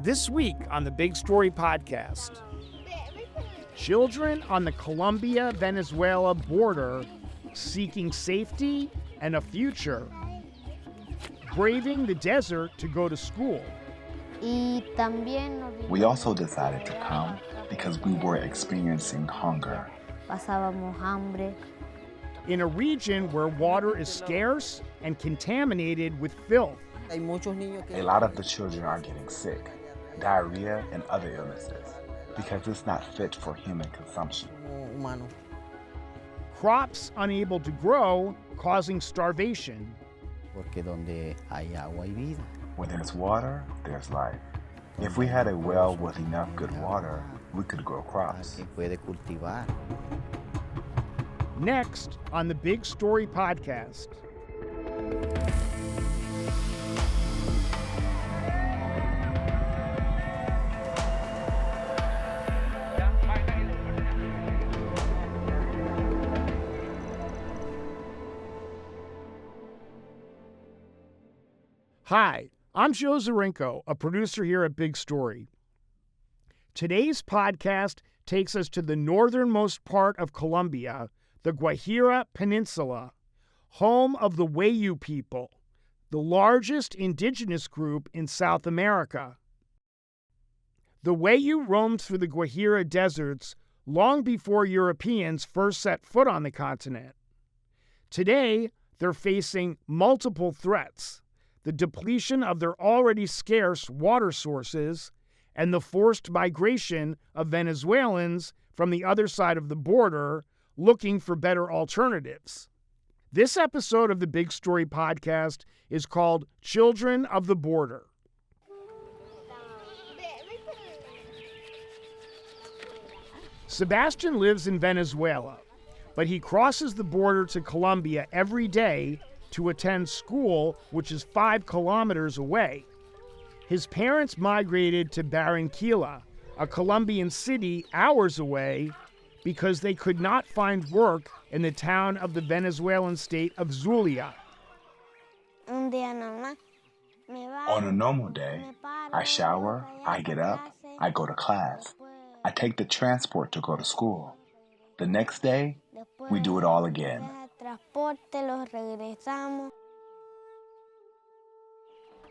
This week on the Big Story Podcast, children on the Colombia-Venezuela border seeking safety and a future, braving the desert to go to school. We also decided to come because we were experiencing hunger. In a region where water is scarce and contaminated with filth. A lot of the children are getting sick, diarrhea and other illnesses, because it's not fit for human consumption. Crops unable to grow, causing starvation. Where there's water, there's life. If we had a well with enough good water, we could grow crops. Next on the Big Story Podcast. Hi, I'm Joe Zarinko, a producer here at Big Story. Today's podcast takes us to the northernmost part of Colombia, the Guajira peninsula, home of the Wayuu people, the largest indigenous group in South America. The Wayuu roamed through the Guajira deserts long before Europeans first set foot on the continent. Today, they're facing multiple threats: the depletion of their already scarce water sources, and the forced migration of Venezuelans from the other side of the border looking for better alternatives. This episode of the Big Story Podcast is called Children of the Border. Sebastian lives in Venezuela, but he crosses the border to Colombia every day to attend school, which is 5 kilometers away. His parents migrated to Barranquilla, a Colombian city hours away, because they could not find work in the town of the Venezuelan state of Zulia. On a normal day, I shower, I get up, I go to class. I take the transport to go to school. The next day, we do it all again.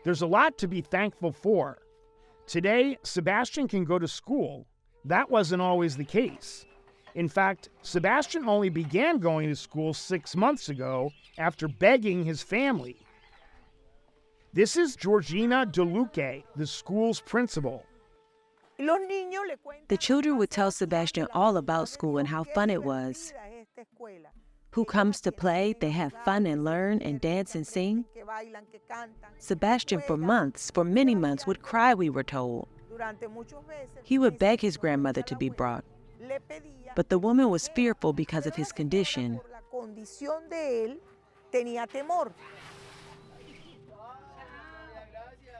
There's a lot to be thankful for. Today, Sebastian can go to school. That wasn't always the case. In fact, Sebastian only began going to school 6 months ago after begging his family. This is Georgina DeLuque, the school's principal. The children would tell Sebastian all about school and how fun it was. Who comes to play, they have fun and learn and dance and sing. Sebastian for many months, would cry, we were told. He would beg his grandmother to be brought. But the woman was fearful because of his condition.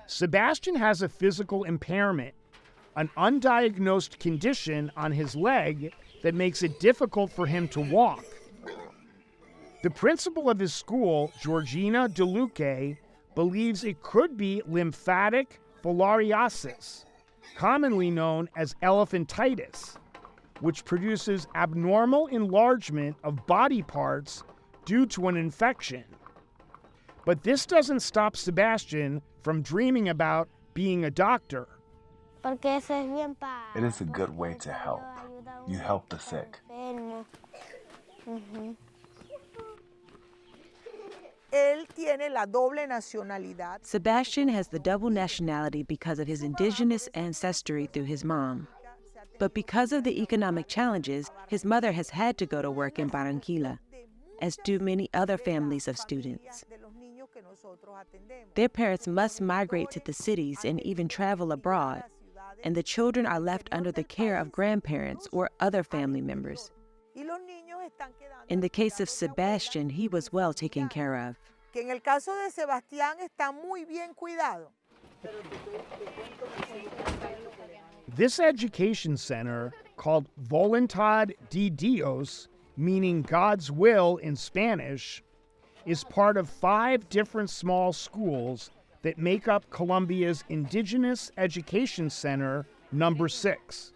Sebastian has a physical impairment, an undiagnosed condition on his leg that makes it difficult for him to walk. The principal of his school, Georgina DeLuque, believes it could be lymphatic filariasis, commonly known as elephantitis, which produces abnormal enlargement of body parts due to an infection. But this doesn't stop Sebastian from dreaming about being a doctor. It is a good way to help. You help the sick. Sebastian has the double nationality because of his indigenous ancestry through his mom. But because of the economic challenges, his mother has had to go to work in Barranquilla, as do many other families of students. Their parents must migrate to the cities and even travel abroad, and the children are left under the care of grandparents or other family members. In the case of Sebastian, he was well taken care of. This education center, called Voluntad de Dios, meaning God's will in Spanish, is part of 5 different small schools that make up Colombia's Indigenous Education Center, number 6.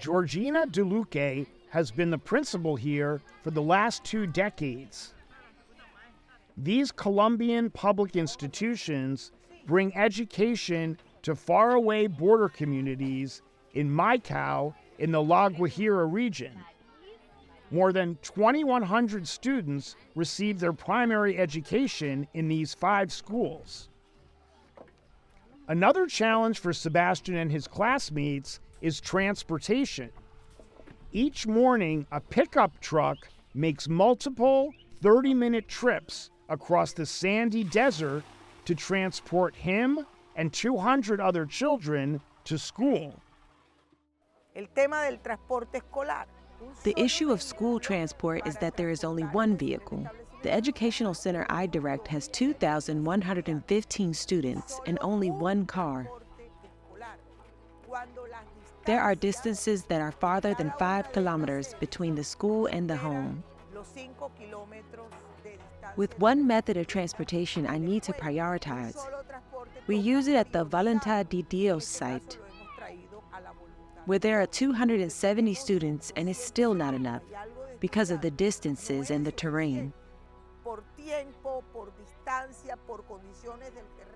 Georgina DeLuque has been the principal here for the last 2 decades. These Colombian public institutions bring education to faraway border communities in Maicao in the La Guajira region. More than 2,100 students receive their primary education in these 5 schools. Another challenge for Sebastian and his classmates is transportation. Each morning, a pickup truck makes multiple 30-minute trips across the sandy desert to transport him and 200 other children to school. The issue of school transport is that there is only one vehicle. The educational center I direct has 2,115 students and only one car. There are distances that are farther than 5 kilometers between the school and the home. With one method of transportation, I need to prioritize. We use it at the Voluntad de Dios site, where there are 270 students, and it's still not enough because of the distances and the terrain.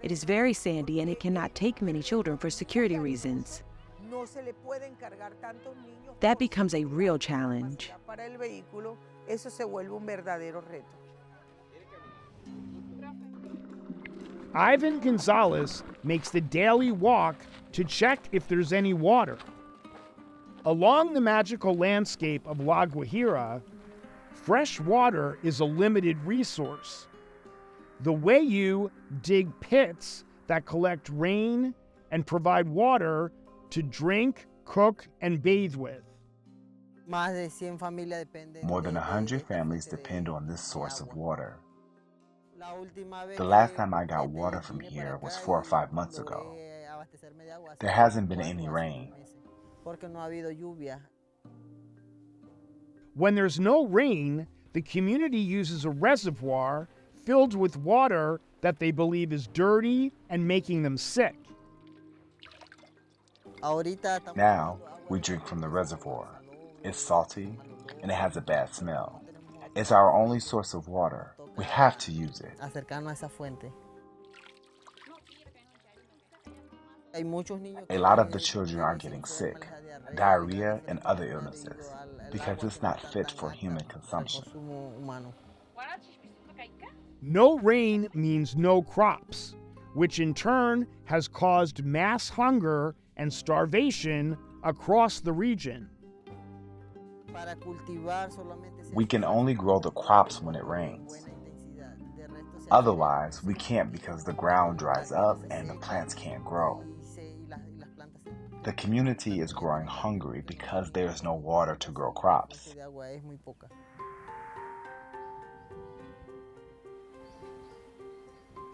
It is very sandy and it cannot take many children for security reasons. That becomes a real challenge. Ivan Gonzalez makes the daily walk to check if there's any water. Along the magical landscape of La Guajira, fresh water is a limited resource. The Wayuu dig pits that collect rain and provide water to drink, cook, and bathe with. More than 100 families depend on this source of water. The last time I got water from here was 4 or 5 months ago. There hasn't been any rain. When there's no rain, the community uses a reservoir filled with water that they believe is dirty and making them sick. Now, we drink from the reservoir. It's salty, and it has a bad smell. It's our only source of water. We have to use it. A lot of the children are getting sick, diarrhea and other illnesses, because it's not fit for human consumption. No rain means no crops, which in turn has caused mass hunger and starvation across the region. We can only grow the crops when it rains. Otherwise, we can't because the ground dries up and the plants can't grow. The community is growing hungry because there is no water to grow crops.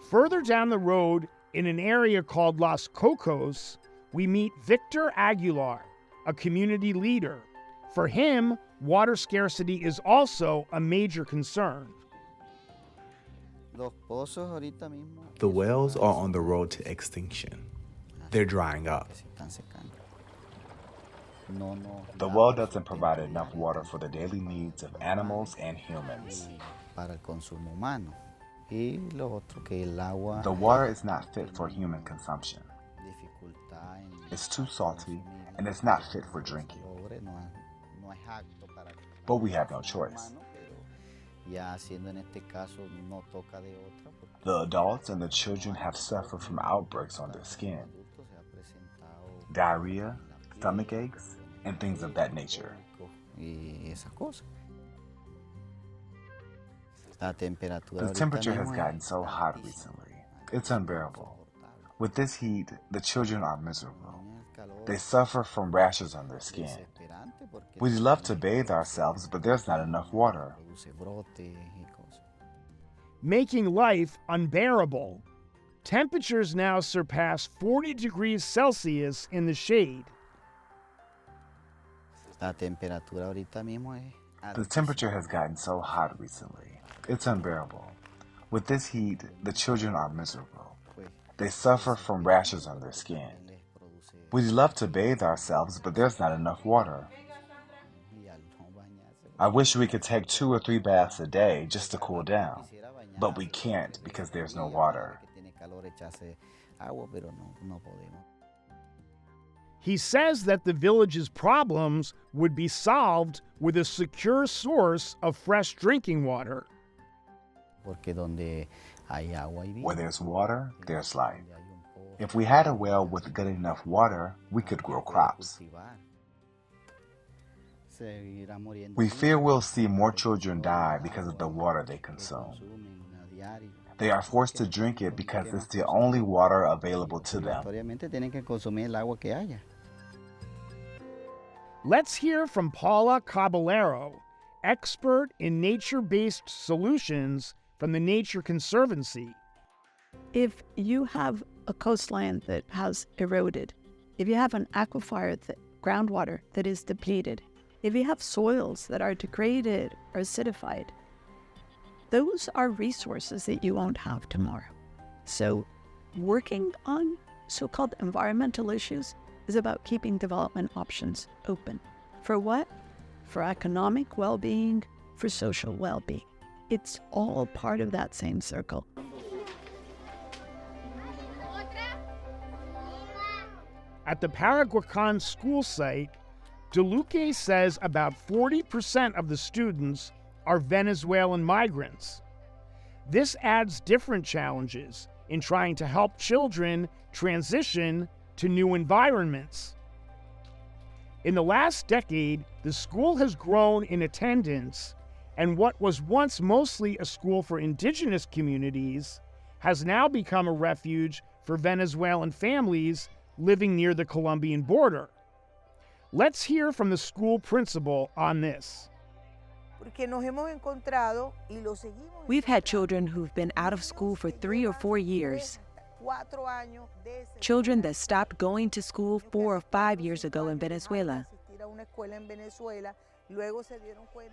Further down the road, in an area called Los Cocos, we meet Victor Aguilar, a community leader. For him, water scarcity is also a major concern. The wells are on the road to extinction. They're drying up. The well doesn't provide enough water for the daily needs of animals and humans. The water is not fit for human consumption. It's too salty and it's not fit for drinking. But we have no choice. The adults and the children have suffered from outbreaks on their skin, diarrhea, stomach aches, and things of that nature. The temperature has gotten so hot recently. It's unbearable. With this heat, the children are miserable. They suffer from rashes on their skin. We'd love to bathe ourselves, but there's not enough water. Making life unbearable. Temperatures now surpass 40 degrees Celsius in the shade. The temperature has gotten so hot recently. It's unbearable. With this heat, the children are miserable. They suffer from rashes on their skin. We'd love to bathe ourselves, but there's not enough water. I wish we could take 2 or 3 baths a day just to cool down, but we can't because there's no water. He says that the village's problems would be solved with a secure source of fresh drinking water. Where there's water, there's life. If we had a well with good enough water, we could grow crops. We fear we'll see more children die because of the water they consume. They are forced to drink it because it's the only water available to them. Let's hear from Paula Caballero, expert in nature-based solutions from the Nature Conservancy. If you have a coastline that has eroded, if you have an aquifer, groundwater that is depleted, if you have soils that are degraded or acidified, those are resources that you won't have tomorrow. So working on so-called environmental issues is about keeping development options open. For what? For economic well-being, for social well-being. It's all part of that same circle. At the Paraguacan school site, DeLuque says about 40% of the students are Venezuelan migrants. This adds different challenges in trying to help children transition to new environments. In the last decade, the school has grown in attendance, and what was once mostly a school for indigenous communities has now become a refuge for Venezuelan families living near the Colombian border. Let's hear from the school principal on this. We've had children who've been out of school for 3 or 4 years. Children that stopped going to school 4 or 5 years ago in Venezuela.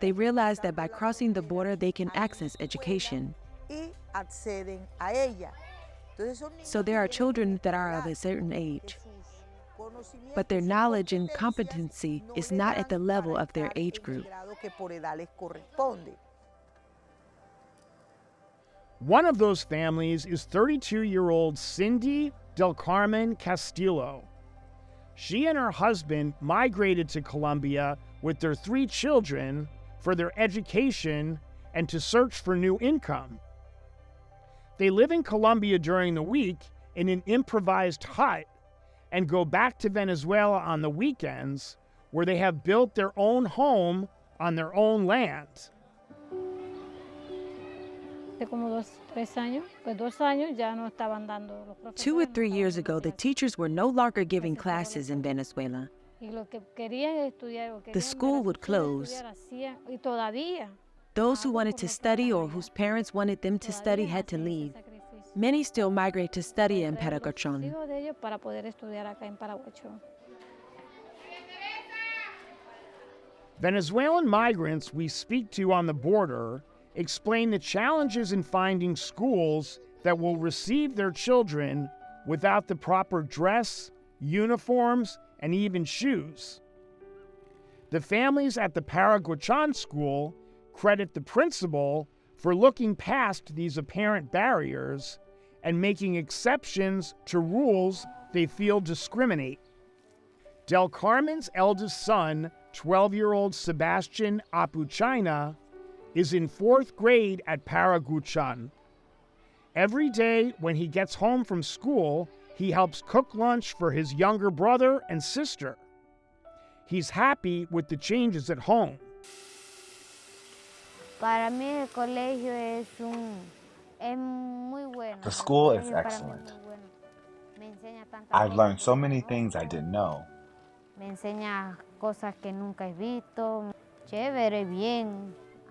They realized that by crossing the border, they can access education. So there are children that are of a certain age, but their knowledge and competency is not at the level of their age group. One of those families is 32-year-old Cindy Del Carmen Castillo. She and her husband migrated to Colombia with their 3 children for their education and to search for new income. They live in Colombia during the week in an improvised hut and go back to Venezuela on the weekends, where they have built their own home on their own land. 2 or 3 years ago, the teachers were no longer giving classes in Venezuela. The school would close. Those who wanted to study or whose parents wanted them to study had to leave. Many still migrate to study in Paraguachón. Venezuelan migrants we speak to on the border explain the challenges in finding schools that will receive their children without the proper dress, uniforms, and even shoes. The families at the Paraguachón school credit the principal for looking past these apparent barriers and making exceptions to rules they feel discriminate. Del Carmen's eldest son, 12-year-old Sebastian Apuchina, is in 4th grade at Paraguachón. Every day when he gets home from school, he helps cook lunch for his younger brother and sister. He's happy with the changes at home. The school is excellent. I've learned so many things I didn't know.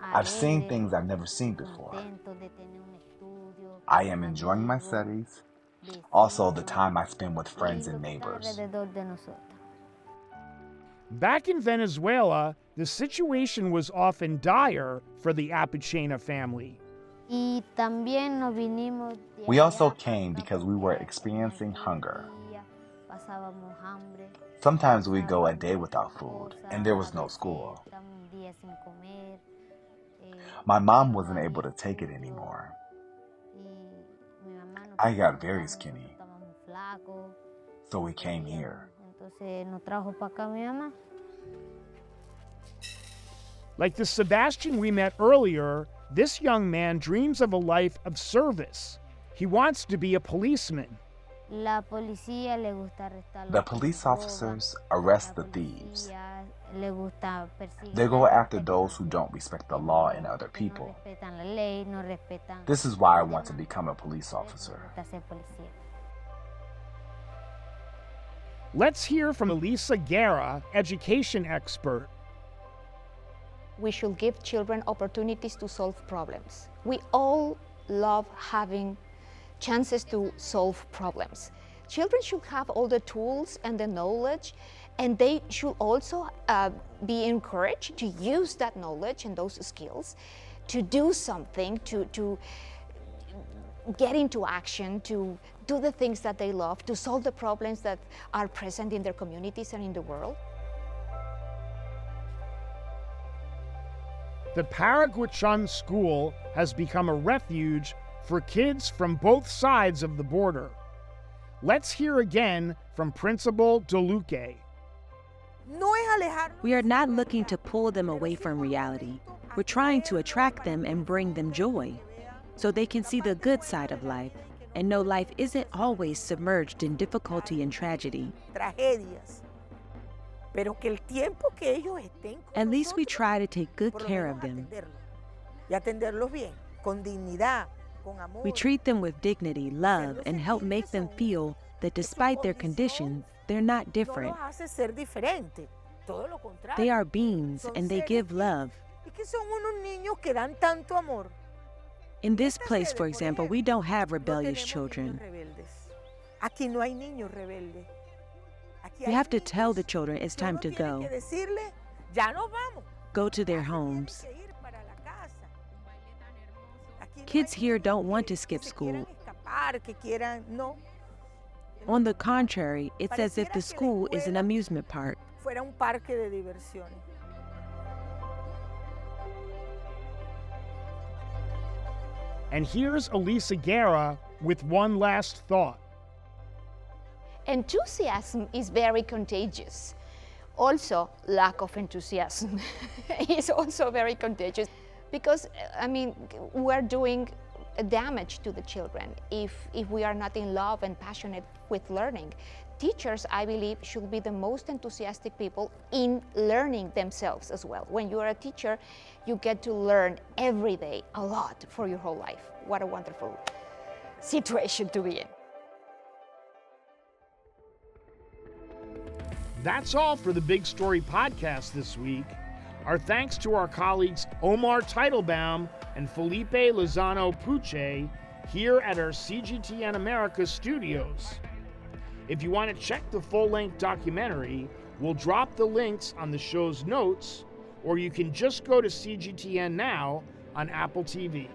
I've seen things I've never seen before. I am enjoying my studies, also the time I spend with friends and neighbors. Back in Venezuela, the situation was often dire for the Apuchena family. We also came because we were experiencing hunger. Sometimes we'd go a day without food, and there was no school. My mom wasn't able to take it anymore. I got very skinny, so we came here. Like the Sebastian we met earlier, this young man dreams of a life of service. He wants to be a policeman. The police officers arrest the thieves. They go after those who don't respect the law and other people. This is why I want to become a police officer. Let's hear from Elisa Guerra, education expert. We should give children opportunities to solve problems. We all love having chances to solve problems. Children should have all the tools and the knowledge, and they should also be encouraged to use that knowledge and those skills to do something, to get into action, to do the things that they love, to solve the problems that are present in their communities and in the world. The Paraguayan School has become a refuge for kids from both sides of the border. Let's hear again from Principal DeLuque. We are not looking to pull them away from reality. We're trying to attract them and bring them joy, so they can see the good side of life and know life isn't always submerged in difficulty and tragedy. At least we try to take good care of them. We treat them with dignity, love, and help make them feel that despite their conditions, they're not different. They are beings and they give love. In this place, for example, we don't have rebellious children. We have to tell the children it's time to go. Go to their homes. Kids here don't want to skip school. On the contrary, it's as if the school is an amusement park. And here's Elisa Guerra with one last thought. Enthusiasm is very contagious. Also, lack of enthusiasm is also very contagious because, we're doing damage to the children if we are not in love and passionate with learning. Teachers, I believe, should be the most enthusiastic people in learning themselves as well. When you are a teacher, you get to learn every day a lot for your whole life. What a wonderful situation to be in. That's all for the Big Story podcast this week. Our thanks to our colleagues Omar Teitelbaum and Felipe Lozano Puche here at our CGTN America studios. If you want to check the full-length documentary, we'll drop the links on the show's notes, or you can just go to CGTN Now on Apple TV.